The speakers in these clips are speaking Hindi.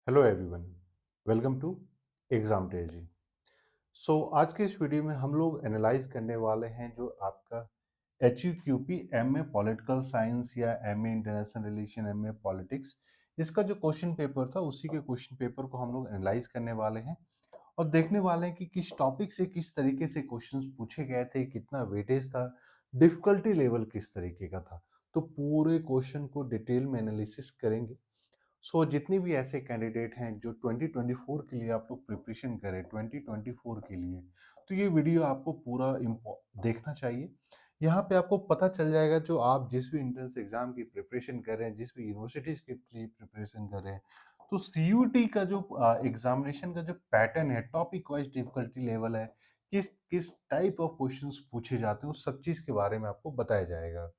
Hello everyone, welcome to exam ट्रेजी। आज के इस वीडियो में हम लोग एनालाइज करने वाले हैं जो आपका H U Q P M A political science या M A international relation M A politics, इसका जो क्वेश्चन पेपर था उसी के क्वेश्चन पेपर को हम लोग एनालाइज करने वाले हैं और देखने वाले हैं कि किस टॉपिक से किस तरीके से क्वेश्चंस पूछे गए थे, कितना वेटेज था, डिफिकल्टी लेवल किस तरीके का था। तो पूरे क्वेश्चन को डिटेल में एनालिसिस करेंगे। जितने भी ऐसे कैंडिडेट हैं जो 2024 के लिए आप लोग प्रिपरेशन करें 2024 के लिए, तो ये वीडियो आपको पूरा देखना चाहिए। यहाँ पे आपको पता चल जाएगा जो आप जिस भी एंट्रेंस एग्जाम की प्रिपरेशन कर रहे हैं, जिस भी यूनिवर्सिटीज के लिए प्रिपरेशन कर रहे हैं, तो सीयूटी का जो एग्जामिनेशन का जो पैटर्न है, टॉपिक वाइज डिफिकल्टी लेवल है, किस किस टाइप ऑफ क्वेश्चंस पूछे जाते हैं, उस सब चीज के बारे में आपको बताया जाएगा।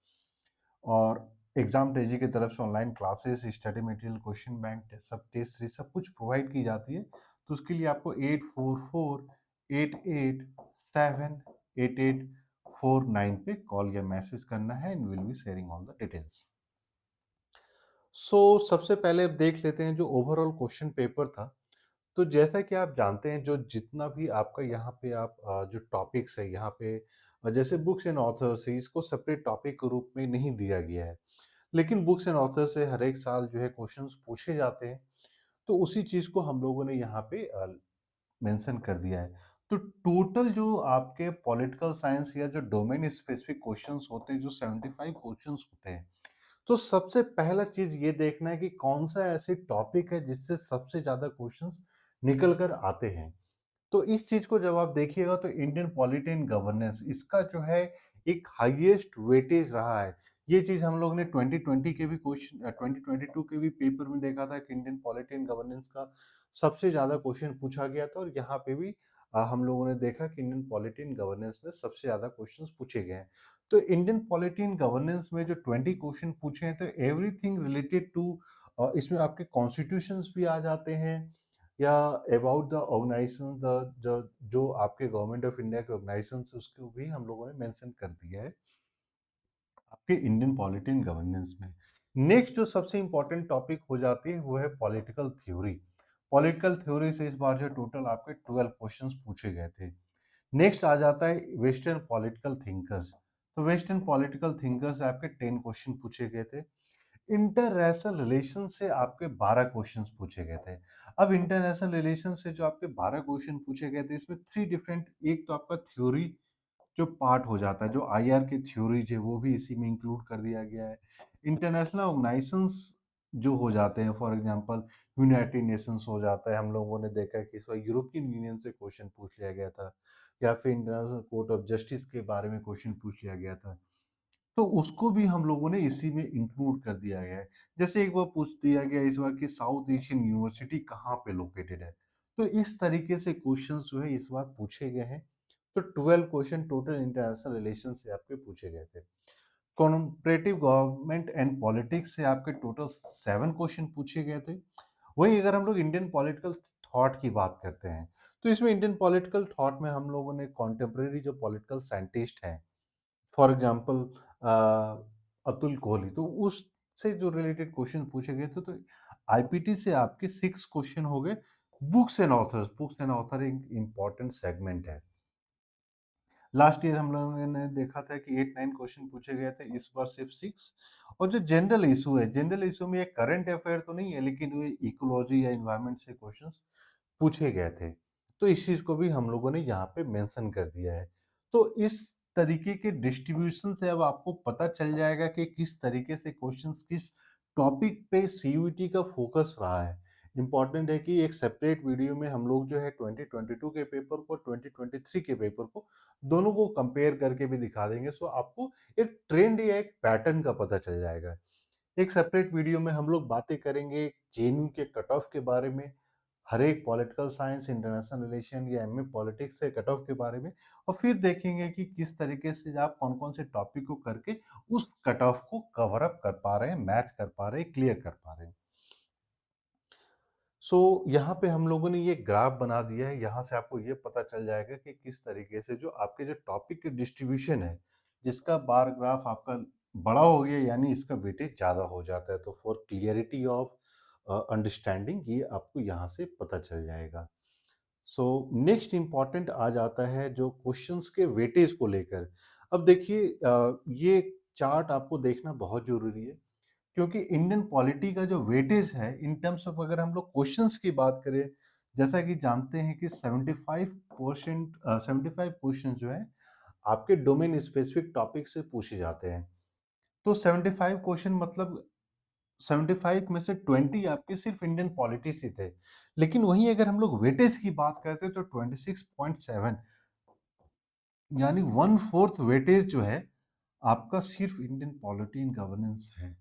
और एग्जाम ट्रेजी की तरफ से online classes, study material, question bank, सब टेस्ट सीरीज सब कुछ प्रोवाइड की जाती है। तो उसके लिए आपको 8448878849 पे कॉल या मैसेज करना है and will be sharing all the details. सबसे पहले अब देख लेते हैं जो ओवरऑल क्वेश्चन पेपर था। तो जैसा कि आप जानते हैं जो जितना भी आपका यहाँ पे आप जो टॉपिक्स है यहाँ पे, जैसे बुक्स एंड ऑथर्स है, इसको सेपरेट टॉपिक के रूप में नहीं दिया गया है, लेकिन बुक्स एंड ऑथर से हर एक साल जो है क्वेश्चंस पूछे जाते हैं। तो उसी चीज को हम लोगों ने यहाँ पे मेंशन कर दिया है। तो टोटल जो आपके पॉलिटिकल साइंस या जो डोमेन स्पेसिफिक क्वेश्चंस होते हैं, जो 75 क्वेश्चंस होते हैं, तो सबसे पहला चीज ये देखना है कि कौन सा ऐसे टॉपिक है जिससे सबसे ज्यादा क्वेश्चंस निकल कर आते हैं। तो इस चीज को जब आप देखिएगा तो इंडियन पॉलिटी एंड गवर्नेंस, इसका जो है एक हाईएस्ट वेटेज रहा है। ये चीज हम लोग ने 2020 के भी क्वेश्चन 2022 के भी पेपर में देखा था कि इंडियन पॉलिटी एंड गवर्नेंस का सबसे ज्यादा क्वेश्चन पूछा गया था, और यहाँ पे भी हम लोगों ने देखा कि इंडियन पॉलिटी एंड गवर्नेंस में सबसे ज्यादा क्वेश्चन पूछे गए हैं। तो इंडियन पॉलिटी एंड गवर्नेंस में जो 20 क्वेश्चन पूछे हैं, तो एवरीथिंग रिलेटेड टू, इसमें आपके कॉन्स्टिट्यूशंस भी आ जाते हैं, या अबाउट द ऑर्गेनाइजेशन, द जो आपके गवर्नमेंट ऑफ इंडिया के ऑर्गेनाइजेशन उसको भी हम लोगों ने मेंशन कर दिया है आपके इंडियन पॉलिटी एंड गवर्नेंस में। नेक्स्ट जो सबसे इंपॉर्टेंट टॉपिक हो जाती है वो है पॉलिटिकल थ्योरी। पॉलिटिकल थ्योरी से इस बार जो टोटल आपके 12 क्वेश्चंस पूछे गए थे। नेक्स्ट आ जाता है वेस्टर्न पॉलिटिकल थिंकर्स। तो वेस्टर्न पॉलिटिकल थिंकर्स से आपके 10 क्वेश्चन पूछे गए थे। इंटरनेशनल रिलेशन से आपके 12 क्वेश्चंस पूछे गए थे। अब इंटरनेशनल रिलेशन से जो आपके 12 क्वेश्चन पूछे गए थे, इसमें थ्री डिफरेंट, एक तो आपका थ्योरी जो पार्ट हो जाता है, जो आईआर के थ्योरीज है वो भी इसी में इंक्लूड कर दिया गया है। इंटरनेशनल ऑर्गेनाइजेशंस जो हो जाते हैं, फॉर एग्जांपल यूनाइटेड नेशंस हो जाता है, हम लोगों ने देखा है कि इस बार यूरोपियन यूनियन से क्वेश्चन पूछ लिया गया था, या फिर इंटरनेशनल कोर्ट ऑफ जस्टिस के बारे में क्वेश्चन पूछ लिया गया था। तो उसको भी हम लोगों ने इसी में इंक्लूड कर दिया गया है। जैसे एक बार पूछ दिया गया इस बार कि साउथ एशियन यूनिवर्सिटी कहाँ पे लोकेटेड है। तो इस तरीके से क्वेश्चंस जो है इस बार पूछे गए हैं। तो 12 क्वेश्चन टोटल इंटरनेशनल रिलेशन से आपके पूछे गए थे। कॉम्परेटिव गवर्नमेंट एंड पॉलिटिक्स से आपके टोटल 7 क्वेश्चन पूछे गए थे। वहीं अगर हम लोग इंडियन पॉलिटिकल थॉट की बात करते हैं, तो इसमें इंडियन पॉलिटिकल थॉट में हम लोगों ने कॉन्टेम्परेरी जो पॉलिटिकल साइंटिस्ट हैं, फॉर एग्जांपल अतुल कोहली, तो उससे जो रिलेटेड क्वेश्चन पूछे गए थे। तो आईपीटी से आपके 6 क्वेश्चन हो गए। Books and authors, books and author एक इंपॉर्टेंट सेगमेंट है। लास्ट ईयर हम लोगों ने देखा था कि 8-9 क्वेश्चन पूछे गए थे, इस बार सिर्फ 6। और जो जनरल इशू है, जनरल इशू में ये करंट अफेयर तो नहीं है, लेकिन वो इकोलॉजी या एनवायरनमेंट से क्वेश्चंस पूछे गए थे। तो इस चीज को भी हम लोगों ने यहाँ पे मेंशन कर दिया है। तो इस तरीके के डिस्ट्रीब्यूशन से अब आपको पता चल जाएगा कि किस तरीके से क्वेश्चंस किस टॉपिक पे सीयूईटी का फोकस रहा है। इम्पॉर्टेंट है कि एक सेपरेट वीडियो में हम लोग जो है 2022 के पेपर को, 2023 के पेपर को, दोनों को कंपेयर करके भी दिखा देंगे। आपको एक ट्रेंड या एक पैटर्न का पता चल जाएगा। एक सेपरेट वीडियो में हम लोग बातें करेंगे जेएनयू के कट ऑफ के बारे में, हर एक पॉलिटिकल साइंस, इंटरनेशनल रिलेशन या एमए पॉलिटिक्स से कट ऑफ के बारे में, और फिर देखेंगे कि किस तरीके से आप कौन कौन से टॉपिक को करके उस कट ऑफ को कवर अप कर पा रहे हैं, मैच कर पा रहे हैं, क्लियर कर पा रहे हैं। यहाँ पे हम लोगों ने ये ग्राफ बना दिया है। यहाँ से आपको ये पता चल जाएगा कि किस तरीके से जो आपके जो टॉपिक के डिस्ट्रीब्यूशन है, जिसका बार ग्राफ आपका बड़ा हो गया, यानी इसका वेटेज ज़्यादा हो जाता है। तो फॉर क्लियरिटी ऑफ अंडरस्टैंडिंग ये आपको यहाँ से पता चल जाएगा। सो नेक्स्ट इम्पॉर्टेंट आ जाता है जो क्वेश्चंस के वेटेज को लेकर। अब देखिए ये चार्ट आपको देखना बहुत ज़रूरी है क्योंकि इंडियन पॉलिटी का जो वेटेज है इन टर्म्स ऑफ अगर हम लोग क्वेश्चंस की बात करें, जैसा कि जानते हैं कि 75 क्वेश्चन जो है आपके डोमेन स्पेसिफिक टॉपिक से पूछे जाते हैं। तो 75 क्वेश्चन मतलब 75 में से 20 आपके सिर्फ इंडियन पॉलिटी से थे। लेकिन वहीं अगर हम लोग वेटेज की बात करते हैं तो 26.7 यानी 1/4 वेटेज जो है आपका सिर्फ इंडियन पॉलिटी एंड गवर्नेंस है।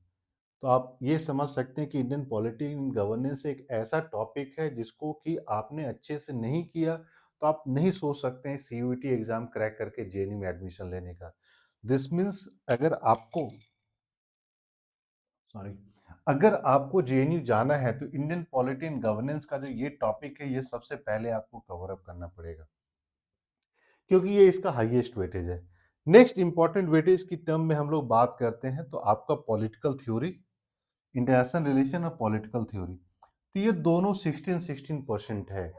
तो आप ये समझ सकते हैं कि इंडियन पॉलिटी एंड गवर्नेंस एक ऐसा टॉपिक है जिसको कि आपने अच्छे से नहीं किया तो आप नहीं सोच सकते हैं सीयूईटी एग्जाम क्रैक करके जेएनयू में एडमिशन लेने का। दिस मीन्स अगर आपको सॉरी अगर आपको जेएनयू जाना है तो इंडियन पॉलिटी एंड गवर्नेंस का जो ये टॉपिक है ये सबसे पहले आपको कवर अप करना पड़ेगा क्योंकि ये इसका हाईएस्ट वेटेज है। नेक्स्ट इंपॉर्टेंट वेटेज की टर्म में हम लोग बात करते हैं तो आपका पॉलिटिकल थ्योरी, इंटरनेशनल रिलेशन और पॉलिटिकल थ्योरी, तो ये दोनों 16-16% है।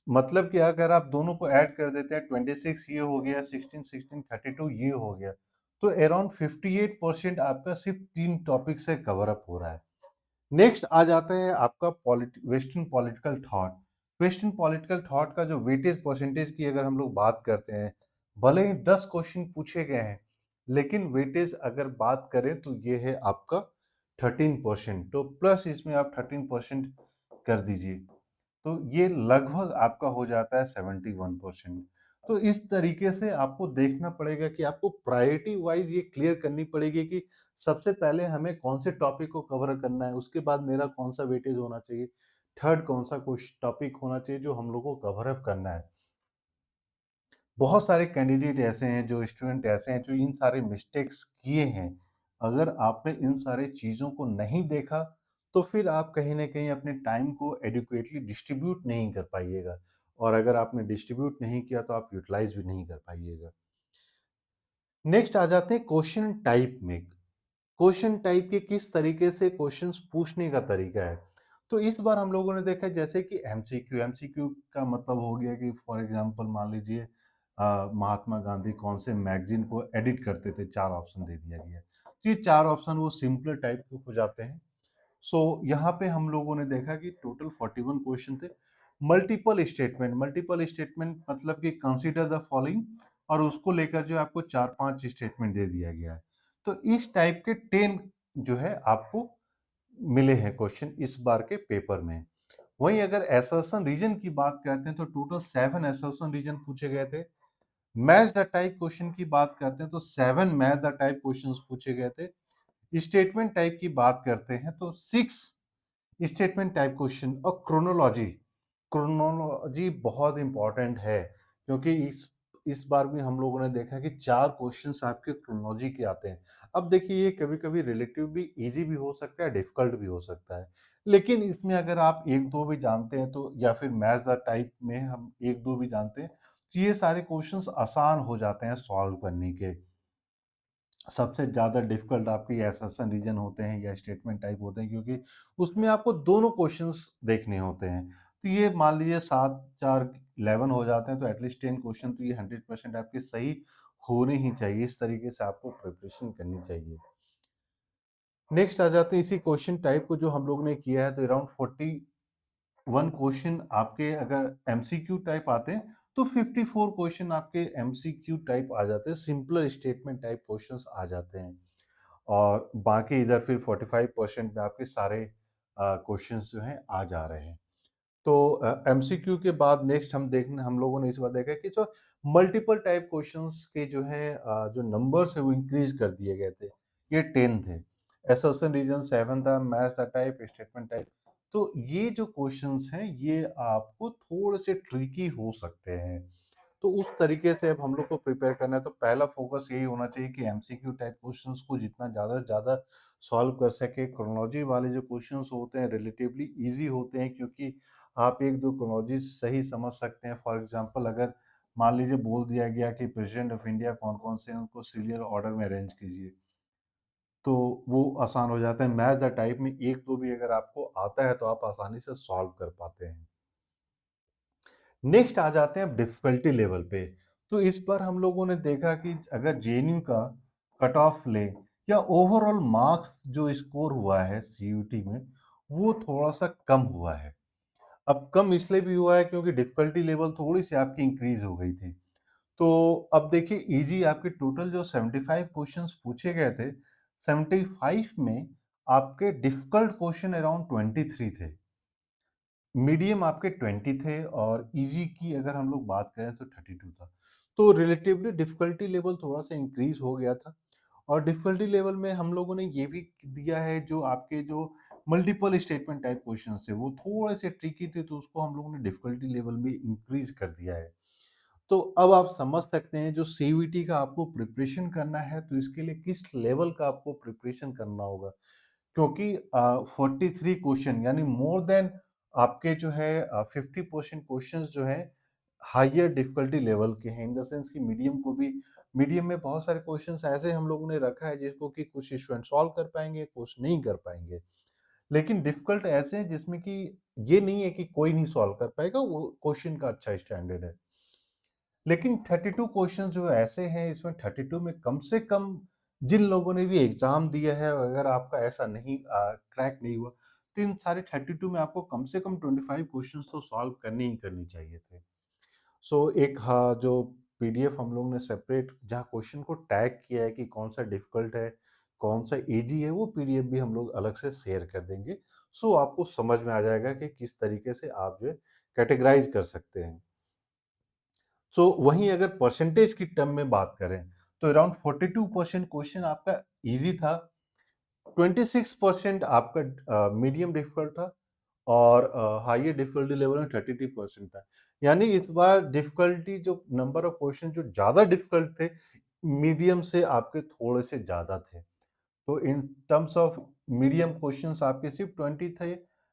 मतलब कि अगर आप दोनों को ऐड कर देते हैं 26 ये हो गया, 16 16 32 ये हो गया, तो अराउंड 58% आपका सिर्फ 3 टॉपिक से कवर अप हो रहा है। नेक्स्ट आ जाता है आपका western political thought. Western political thought का जो वेटेज परसेंटेज की अगर हम लोग बात करते हैं, भले ही 10 क्वेश्चन पूछे गए हैं, लेकिन वेटेज अगर बात करें तो ये है आपका 13%। तो प्लस इसमें आप 13% कर दीजिए, तो ये लगभग आपका हो जाता है 71%। तो इस तरीके से आपको देखना पड़ेगा कि आपको प्रायोरिटी वाइज ये क्लियर करनी पड़ेगी कि सबसे पहले हमें कौन से टॉपिक को कवर करना है, उसके बाद मेरा कौन सा वेटेज होना चाहिए, थर्ड कौन सा टॉपिक होना चाहिए जो हम लोग को कवर अप करना है। बहुत सारे कैंडिडेट ऐसे हैं, जो स्टूडेंट ऐसे हैं जो इन सारे मिस्टेक्स किए हैं। अगर आपने इन सारी चीज़ों को नहीं देखा, तो फिर आप कहीं न कहीं अपने टाइम को एडिक्वेटली डिस्ट्रीब्यूट नहीं कर पाइएगा और अगर आपने डिस्ट्रीब्यूट नहीं किया तो आप यूटिलाइज़ भी नहीं कर पाइएगा। नेक्स्ट आ जाते हैं क्वेश्चन टाइप में। क्वेश्चन टाइप के किस तरीके से क्वेश्चंस पूछने का तरीका है। तो इस बार हम लोगों ने देखा जैसे कि एमसीक्यू, एमसीक्यू का मतलब हो गया कि फॉर एग्जांपल मान लीजिए महात्मा गांधी कौन से मैगजीन को एडिट करते थे, 4 ऑप्शन दे दिया गया। तो ये 4 ऑप्शन वो सिंपल टाइप के हो जाते हैं। सो यहाँ पे हम लोगों ने देखा कि टोटल 41 क्वेश्चन थे। मल्टीपल स्टेटमेंट मतलब कि कंसीडर द फॉलोइंग और उसको लेकर जो आपको 4-5 स्टेटमेंट दे दिया गया है। तो इस टाइप के 10 जो है आपको मिले हैं क्वेश्चन इस बार के पेपर में। वहीं अगर असर्शन रीजन की बात करते हैं तो टोटल 7 असर्शन रीजन पूछे गए थे। मैच द टाइप क्वेश्चन की बात करते हैं तो 7 मैच द टाइप क्वेश्चंस पूछे गए थे। स्टेटमेंट टाइप की बात करते हैं तो 6 स्टेटमेंट टाइप क्वेश्चन। और क्रोनोलॉजी, क्रोनोलॉजी बहुत इंपॉर्टेंट है क्योंकि इस बार भी हम लोगों ने देखा कि 4 क्वेश्चंस आपके क्रोनोलॉजी के आते हैं। अब देखिए ये कभी-कभी रिलेटिवली इजी भी हो सकता है, डिफिकल्ट भी हो सकता है। लेकिन इसमें अगर आप 1-2 भी जानते हैं तो या फिर मैच द टाइप में हम 1-2 भी जानते हैं, तो ये सारे क्वेश्चंस आसान हो जाते हैं सॉल्व करने के। सबसे ज़्यादा डिफ़िकल्ट आपके असम्पशन रीजन होते हैं या स्टेटमेंट टाइप होते हैं क्योंकि उसमें आपको दोनों क्वेश्चंस देखने होते हैं। तो ये मान लीजिए 7 4 11 हो जाते हैं तो एटलीस्ट 10 क्वेश्चन तो ये 100% आपके सही होने ही चाहिए। इस तरीके से आपको प्रिपरेशन करनी चाहिए। नेक्स्ट आ जाते हैं इसी क्वेश्चन टाइप को जो हम लोग ने किया है तो अराउंड 41 क्वेश्चन आपके अगर एमसीक्यू टाइप आते हैं तो 54 क्वेश्चन आपके एमसीक्यू टाइप आ जाते हैं, सिंपलर स्टेटमेंट टाइप क्वेश्चंस आ जाते हैं। और बाकी इधर फिर 45% में आपके सारे क्वेश्चंस जो हैं आ जा रहे हैं। तो एमसीक्यू के बाद नेक्स्ट हम लोगों ने इस बार देखा कि जो मल्टीपल टाइप क्वेश्चंस के जो है जो नंबर्स है वो इंक्रीज कर दिए गए थे। ये 10 थे। असर्शन रीजन 7 था, मैच टाइप, स्टेटमेंट टाइप। तो ये जो क्वेश्चंस हैं ये आपको थोड़े से ट्रिकी हो सकते हैं। तो उस तरीके से अब हम लोग को प्रिपेयर करना है तो पहला फोकस यही होना चाहिए कि एमसीक्यू टाइप क्वेश्चंस को जितना ज़्यादा से ज़्यादा सॉल्व कर सके। क्रोनोलॉजी वाले जो क्वेश्चंस होते हैं रिलेटिवली इजी होते हैं क्योंकि आप 1-2 क्रोनोलॉजी सही समझ सकते हैं। फॉर एग्जांपल अगर मान लीजिए बोल दिया गया कि प्रेसिडेंट ऑफ इंडिया कौन-कौन से हैं, उनको सीरियल ऑर्डर में अरेंज कीजिए। तो वो आसान हो जाता है। मैथ द टाइप में 1-2 भी अगर आपको आता है तो आप आसानी से सॉल्व कर पाते हैं। नेक्स्ट आ जाते हैं डिफ़िकल्टी लेवल पे। तो इस बार हम लोगों ने देखा कि अगर जेएनयू का कट ऑफ लें या ओवरऑल मार्क्स जो स्कोर हुआ है सीयूटी में, वो थोड़ा-सा कम हुआ है। अब कम इसलिए भी हुआ है क्योंकि डिफ़िकल्टी लेवल थोड़ी-सी आपकी इंक्रीज़ हो गई थी। तो अब देखिए ईज़ी आपके टोटल जो 75 क्वेश्चंस पूछे गए थे, 75 में आपके डिफ़िकल्ट क्वेश्चन अराउंड 23 थे। मीडियम आपके 20 थे और ईज़ी की अगर हम लोग बात करें तो 32 था। तो रिलेटिवली डिफ़िकल्टी लेवल थोड़ा-सा इंक्रीज़ हो गया था और डिफ़िकल्टी लेवल में हम लोगों ने ये भी दिया है जो आपके जो मल्टीपल स्टेटमेंट टाइप क्वेश्चन्स थे, वो थोड़े से ट्रिकी थे तो उसको हम लोगों ने डिफ़िकल्टी लेवल में इंक्रीज़ कर दिया है। तो अब आप समझ सकते हैं जो सीयूईटी का आपको प्रिपरेशन करना है तो इसके लिए किस लेवल का आपको प्रिपरेशन करना होगा। क्योंकि 43 क्वेश्चन यानी मोर देन आपके जो है 50% क्वेश्चंस जो हैं हायर डिफिकल्टी लेवल के हैं इन द सेंस कि मीडियम में बहुत सारे क्वेश्चंस ऐसे हम लोगों ने रखा है जिसको कि कुछ स्टूडेंट सॉल्व कर पाएंगे, कुछ नहीं कर पाएंगे। लेकिन डिफिकल्ट ऐसे हैं जिसमें कि ये नहीं है कि कोई नहीं सॉल्व कर पाएगा, वो क्वेश्चन का अच्छा स्टैंडर्ड है। लेकिन 32 क्वेश्चन जो ऐसे हैं इसमें 32 में कम से कम जिन लोगों ने भी एग्जाम दिया है अगर आपका ऐसा नहीं क्रैक नहीं हुआ तो इन सारे 32 में आपको कम से कम 25 क्वेश्चंस तो सॉल्व करनी ही करनी चाहिए थे। सो एक हाँ जो पीडीएफ हम लोग ने सेपरेट जहाँ क्वेश्चन को टैग किया है कि कौन सा डिफिकल्ट है कौन सा इजी है वो पीडीएफ भी हम लोग अलग से शेयर कर देंगे। सो आपको समझ में आ जाएगा कि किस तरीके से आप जो है कैटेगराइज कर सकते हैं। सो वहीं अगर परसेंटेज की टर्म में बात करें तो अराउंड 42% क्वेश्चन आपका इजी था, 26% आपका मीडियम डिफिकल्ट था और हाईयर डिफिकल्टी लेवल में 33% था। यानी इस बार डिफिकल्टी जो नंबर ऑफ क्वेश्चन जो ज़्यादा डिफिकल्ट थे, मीडियम से आपके थोड़े से ज़्यादा थे। तो in terms of medium questions आपके सिर्फ 20 थे,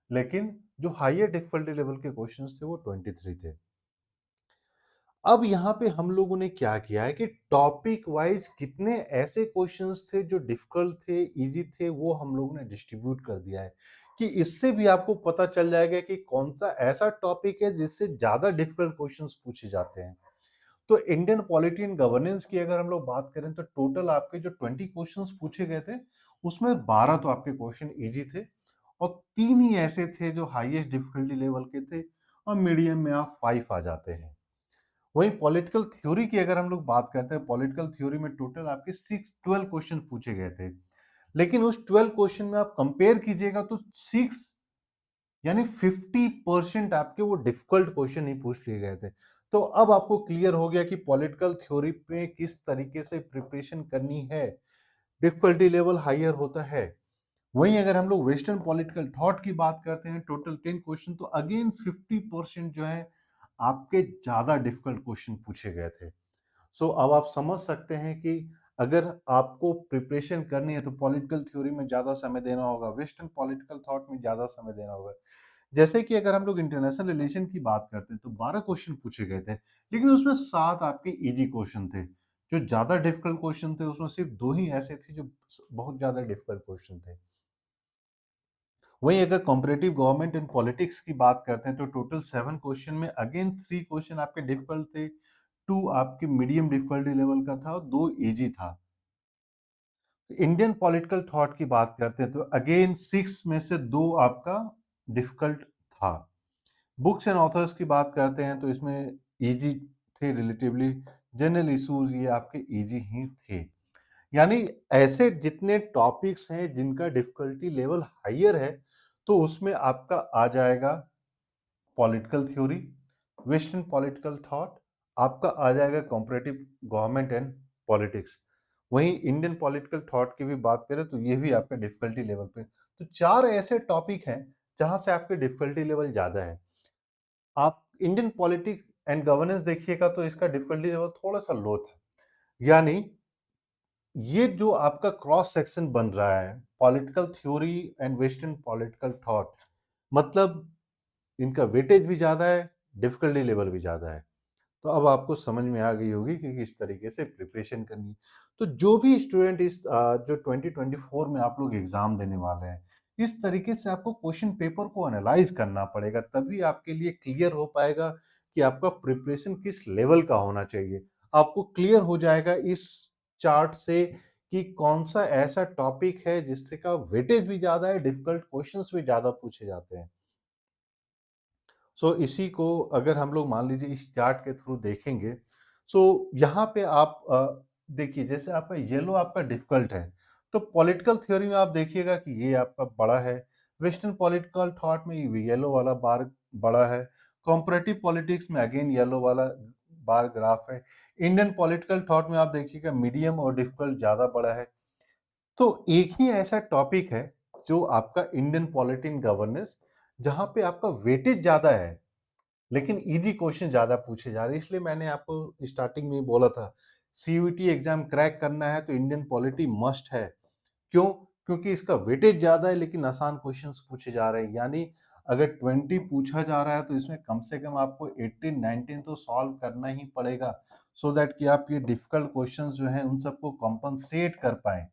लेकिन जो हाईयर डिफिकल्टी लेवल के क्वेश्चंस थे वो 23 थे। अब यहाँ पे हम लोगों ने क्या किया है कि टॉपिक वाइज कितने ऐसे क्वेश्चंस थे जो डिफिकल्ट थे, इजी थे, वो हम लोगों ने डिस्ट्रीब्यूट कर दिया है कि इससे भी आपको पता चल जाएगा कि कौन सा ऐसा टॉपिक है जिससे ज्यादा डिफिकल्ट क्वेश्चंस पूछे जाते हैं। तो इंडियन पॉलिटी एंड गवर्नेंस की अगर हम लोग बात करें तो टोटल आपके जो 20 क्वेश्चंस पूछे गए थे उसमें 12 तो आपके क्वेश्चन इजी थे और 3 ही ऐसे थे जो हाईएस्ट डिफिकल्टी लेवल के थे और मीडियम में आप 5 आ जाते हैं। वहीं पॉलिटिकल थ्योरी की अगर हम लोग बात करते हैं, पॉलिटिकल थ्योरी में टोटल आपके 12 क्वेश्चन पूछे गए थे। लेकिन उस 12 क्वेश्चन में आप कंपेयर कीजिएगा तो 6 यानी 50% आपके वो डिफिकल्ट क्वेश्चन ही पूछ लिए गए थे। तो अब आपको क्लियर हो गया कि पॉलिटिकल थ्योरी पे किस तरीके से प्रिपरेशन करनी है। डिफिकल्टी लेवल हाइयर होता है। वहीं अगर हम लोग वेस्टर्न पॉलिटिकल थॉट की बात करते हैं टोटल 10 क्वेश्चन तो अगेन 50% जो है आपके ज्यादा डिफिकल्ट क्वेश्चन पूछे गए थे। सो अब आप समझ सकते हैं कि अगर आपको प्रिपरेशन करनी है तो पॉलिटिकल थ्योरी में ज़्यादा समय देना होगा, वेस्टर्न पॉलिटिकल थॉट में ज़्यादा समय देना होगा। जैसे कि अगर हम लोग इंटरनेशनल रिलेशन की बात करते हैं तो 12 क्वेश्चन पूछे गए थे, लेकिन उसमें 7 आपके ईजी क्वेश्चन थे। जो ज़्यादा डिफिकल्ट क्वेश्चन थे उसमें सिर्फ 2 ही ऐसे थे जो बहुत ज़्यादा डिफिकल्ट क्वेश्चन थे। वहीं अगर कॉम्पिटिटिव गवर्नमेंट एंड पॉलिटिक्स की बात करते हैं तो टोटल 7 क्वेश्चन में अगेन 3 क्वेश्चन आपके डिफिकल्ट थे, 2 आपके मीडियम डिफिकल्टी लेवल का था और 2 इजी था। इंडियन पॉलिटिकल थॉट की बात करते हैं तो अगेन 6 में से 2 आपका डिफिकल्ट था। बुक्स एंड ऑथर्स की बात करते हैं तो इसमें इजी थे रिलेटिवली, जनरल इश्यूज ये आपके इजी ही थे। यानी ऐसे जितने टॉपिक्स हैं जिनका डिफिकल्टी लेवल हाइयर है तो उसमें आपका आ जाएगा political theory, western political thought, आपका आ जाएगा कॉम्परेटिव गवर्नमेंट एंड पॉलिटिक्स। वहीं इंडियन पॉलिटिकल थॉट की भी बात करें तो ये भी आपका डिफिकल्टी लेवल पे। तो 4 ऐसे टॉपिक हैं जहां से आपके डिफिकल्टी लेवल ज्यादा है। आप इंडियन पॉलिटिक्स एंड गवर्नेंस देखिएगा तो इसका डिफिकल्टी लेवल थोड़ा सा लो था। यानी ये जो आपका क्रॉस सेक्शन बन रहा है political theory and western political thought, मतलब इनका वेटेज भी ज्यादा है, डिफिकल्टी लेवल भी ज्यादा है। तो अब आपको समझ में आ गई होगी कि किस तरीके से प्रिपरेशन करनी है। तो जो भी स्टूडेंट जो 2024 में आप लोग एग्ज़ाम देने वाले हैं, इस तरीके से आपको क्वेश्चन पेपर को एनालाइज़ करना पड़ेगा, तभी आपके लिए क्लियर हो पाएगा कि आपका प्रिपरेशन किस लेवल का होना चाहिए। आपको क्लियर हो जाएगा इस चार्ट से कि कौन-सा ऐसा टॉपिक है जिसका वेटेज भी ज़्यादा है, डिफिकल्ट क्वेश्चंस भी ज़्यादा पूछे जाते हैं। इसी को अगर हम लोग मान लीजिए इस चार्ट के थ्रू देखेंगे, यहाँ पे आप देखिए जैसे आपका येलो आपका डिफिकल्ट है, तो पॉलिटिकल थ्योरी में आप देखिएगा कि ये आपका बड़ा है, वेस्टर्न पॉलिटिकल थॉट में ये येलो वाला बार बड़ा है, कंपैरेटिव पॉलिटिक्स में अगेन येलो वाला बार ग्राफ है, इंडियन पॉलिटिकल थॉट में आप देखिएगा मीडियम और डिफिकल्ट ज़्यादा बड़ा है। तो एक ही ऐसा टॉपिक है जो आपका इंडियन पॉलिटी इन गवर्नेंस, जहाँ पे आपका वेटेज ज़्यादा है, लेकिन ईज़ी क्वेश्चन ज़्यादा पूछे जा रहे हैं। इसलिए मैंने आपको स्टार्टिंग में ही बोला था, सीयूईटी एग्ज़ाम क्रैक करना है तो इंडियन पॉलिटी मस्ट है। क्यों? क्योंकि इसका वेटेज ज़्यादा है लेकिन आसान क्वेश्चंस पूछे जा रहे हैं। यानी अगर 20 पूछा जा रहा है तो इसमें कम से कम आपको 18-19 तो सॉल्व करना ही पड़ेगा, सो दैट कि आप ये डिफिकल्ट क्वेश्चंस जो हैं उन सबको कॉम्पेंसेट कर पाएँ।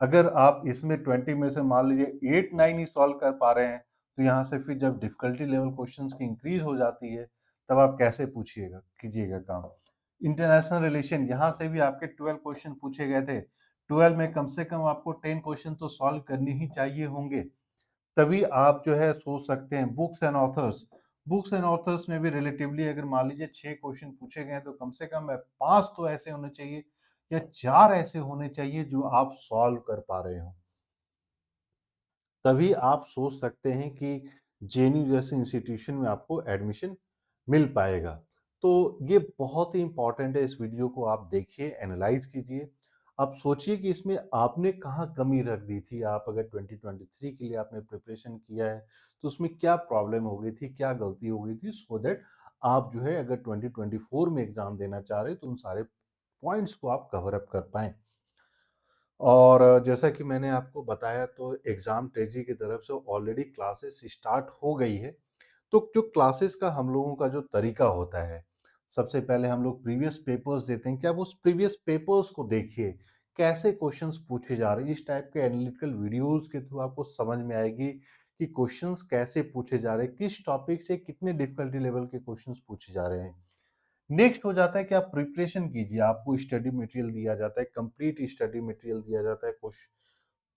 अगर आप इसमें 20 में से मान लीजिए 8-9 ही सॉल्व कर पा रहे हैं, तो यहाँ से फिर जब डिफिकल्टी लेवल क्वेश्चंस की इंक्रीज़ हो जाती है, तब आप कैसे पूछिएगा कीजिएगा काम। इंटरनेशनल रिलेशन यहाँ से भी आपके 12 क्वेश्चन पूछे गए थे। 12 में कम से कम आपको 10 क्वेश्चन तो सॉल्व करने ही चाहिए होंगे। तभी आप जो है सोच सकते हैं बुक्स एंड ऑथर्स में भी रिलेटिवली अगर मान लीजिए 6 क्वेश्चन पूछे गए हैं तो कम से कम 5 तो ऐसे होने चाहिए या 4 ऐसे होने चाहिए जो आप सॉल्व कर पा रहे हो। तभी आप सोच सकते हैं कि जेएनयू जैसे इंस्टीट्यूशन में आपको एडमिशन मिल पाएगा। तो ये बहुत ही इम्पोर्टेंट है, इस वीडियो को आप देखिए, एनालाइज़ कीजिए। आप सोचिए कि इसमें आपने कहाँ कमी रख दी थी। आप अगर 2023 के लिए आपने प्रिपरेशन किया है, तो उसमें क्या प्रॉब्लम हो गई थी, क्या गलती हो गई थी, सो दैट आप जो है अगर 2024 में एग्ज़ाम देना चाह रहे हैं, तो उन सारे पॉइंट्स को आप कवर अप कर पाएँ। और जैसा कि मैंने आपको बताया तो एग्ज़ाम तेज़ी की तरफ से ऑलरेडी क्लासेस स्टार्ट हो गई है। तो जो क्लासेस का हम लोगों का जो तरीका होता है, सबसे पहले हम लोग प्रीवियस पेपर्स देते हैं कि आप उस प्रीवियस पेपर्स को देखिए, कैसे क्वेश्चंस पूछे जा रहे हैं। इस टाइप के एनालिटिकल वीडियोज़ के थ्रू आपको समझ में आएगी कि क्वेश्चंस कैसे पूछे जा रहे हैं, किस टॉपिक से कितने डिफिकल्टी लेवल के क्वेश्चंस पूछे जा रहे हैं। नेक्स्ट हो जाता है कि आप प्रिपरेशन कीजिए, आपको स्टडी मटेरियल दिया जाता है, कंप्लीट स्टडी मटेरियल दिया जाता है कुछ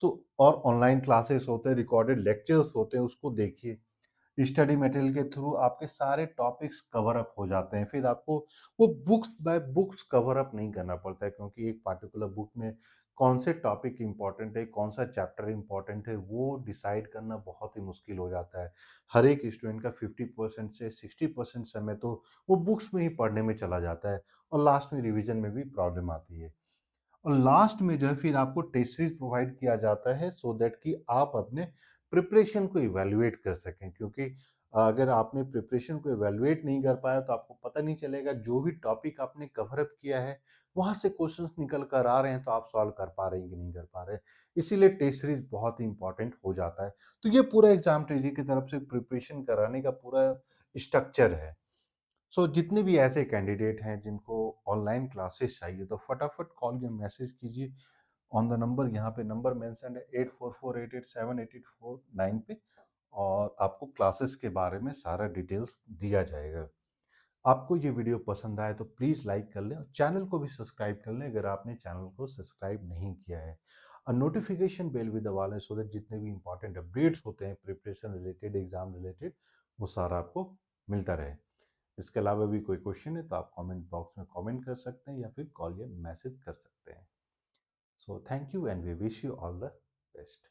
तो, और ऑनलाइन क्लासेस होते हैं, रिकॉर्डेड लेक्चर्स होते हैं, उसको देखिए। स्टडी मटेरियल के थ्रू आपके सारे टॉपिक्स कवर अप हो जाते हैं। फिर आपको वो books by books cover up नहीं करना पड़ता है, क्योंकि एक पार्टिकुलर बुक में कौन से टॉपिक इम्पोर्टेंट है, कौन सा चैप्टर इम्पोर्टेंट है, वो डिसाइड करना बहुत ही मुश्किल हो जाता है। हर एक स्टूडेंट का 50% से 60% समय तो वो बुक्स में ही पढ़ने में चला जाता है, और लास्ट में रिवीजन में भी प्रॉब्लम आती है। और लास्ट में जो है फिर आपको टेस्ट सीरीज प्रोवाइड किया जाता है, सो दैट कि आप अपने प्रिपरेशन को इवैल्यूएट कर सकें, क्योंकि अगर आपने प्रिपरेशन को इवैल्यूएट नहीं कर पाया तो आपको पता नहीं चलेगा, जो भी टॉपिक आपने कवर अप किया है वहाँ से क्वेश्चंस निकल कर आ रहे हैं तो आप सॉल्व कर पा रहे हैं कि नहीं कर पा रहे हैं। इसीलिए टेस्ट सीरीज बहुत ही इंपॉर्टेंट हो जाता है। तो ये पूरा एग्जाम ट्रेजी की तरफ से प्रिपरेशन कराने का पूरा स्ट्रक्चर है। जितने भी ऐसे कैंडिडेट हैं जिनको ऑनलाइन क्लासेस चाहिए, तो फटाफट कॉल या मैसेज कीजिए ऑन द नंबर, यहाँ पे नंबर मेंशन है 8448878849 पे, और आपको क्लासेस के बारे में सारा डिटेल्स दिया जाएगा। आपको ये वीडियो पसंद आए तो प्लीज़ लाइक कर लें, और चैनल को भी सब्सक्राइब कर लें अगर आपने चैनल को सब्सक्राइब नहीं किया है, और नोटिफिकेशन बेल भी दबा लें, सो दैट जितने भी इंपॉर्टेंट अपडेट्स होते हैं प्रिपरेशन रिलेटेड, एग्जाम रिलेटेड, वो सारा आपको मिलता रहे। इसके अलावा भी कोई क्वेश्चन है तो आप कमेंट बॉक्स में कमेंट कर सकते हैं या फिर कॉल या मैसेज कर सकते हैं। So thank you and we wish you all the best.